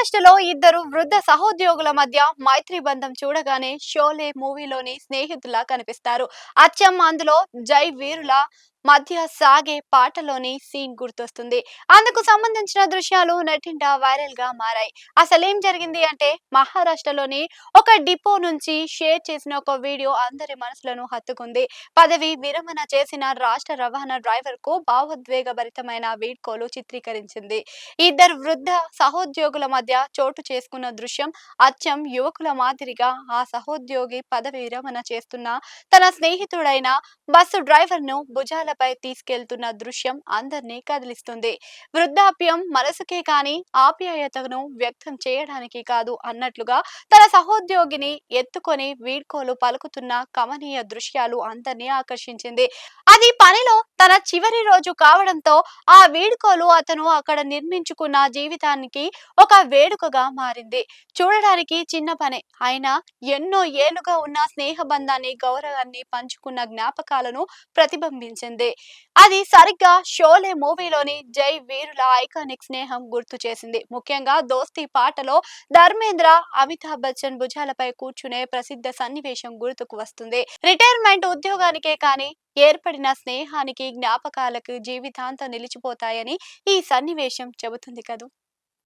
మహారాష్ట్రలో ఇద్దరు వృద్ధ సహోద్యోగుల మధ్య మైత్రి బంధం చూడగానే షోలే మూవీలోని స్నేహితులా కనిపిస్తారు. అచ్చం అందులో జై వీరుల మధ్య సాగే పాటలోని సీన్ గుర్తొస్తుంది. అందుకు సంబంధించిన దృశ్యాలు నెట్టింట వైరల్ గా మారాయి. అసలేం జరిగింది అంటే మహారాష్ట్రలోని ఒక డిపో నుంచి షేర్ చేసిన ఒక వీడియో అందరి మనసులను హత్తుకుంది. పదవి విరమణ చేసిన రాష్ట్ర రవాణా డ్రైవర్ కు భావోద్వేగభరితమైన వీడ్కోలు చిత్రీకరించింది. ఇద్దరు వృద్ధ సహోద్యోగుల మధ్య చోటు చేసుకున్న దృశ్యం అచ్చం యువకుల మాదిరిగా ఆ సహోద్యోగి పదవి విరమణ చేస్తున్న తన స్నేహితుడైన బస్సు డ్రైవర్ ను భుజాలపై తీసుకెళ్తున్న దృశ్యం అందరినీ కదిలిస్తుంది. వృద్ధాప్యం మనసుకే కాని ఆప్యాయతను వ్యక్తం చేయడానికి కాదు అన్నట్లుగా తన సహోద్యోగిని ఎత్తుకొని వీడ్కోలు పలుకుతున్న కమనీయ దృశ్యాలు అందరినీ ఆకర్షించింది. అది పనిలో తన చివరి రోజు కావడంతో ఆ వీడ్కోలు అతను అక్కడ నిర్మించుకున్న జీవితానికి ఒక వేడుకగా మారింది. చూడడానికి చిన్న పనే అయినా ఎన్నో ఏళ్లుగా ఉన్న స్నేహబంధాన్ని గౌరవాన్ని పంచుకున్న జ్ఞాపకాలను ప్రతిబింబించింది. అది సరిగ్గా షోలే మూవీలోని జై వీరుల ఐకానిక్ స్నేహం గుర్తు చేసింది. ముఖ్యంగా దోస్తీ పాటలో ధర్మేంద్ర అమితాబ్ బచ్చన్ భుజాలపై కూర్చునే ప్రసిద్ధ సన్నివేశం గుర్తుకు వస్తుంది. రిటైర్మెంట్ ఉద్యోగానికే కానీ ఏర్పడిన స్నేహానికి జ్ఞాపకాలకు జీవితాంతం నిలిచిపోతాయని ఈ సన్నివేశం చెబుతుంది కదూ.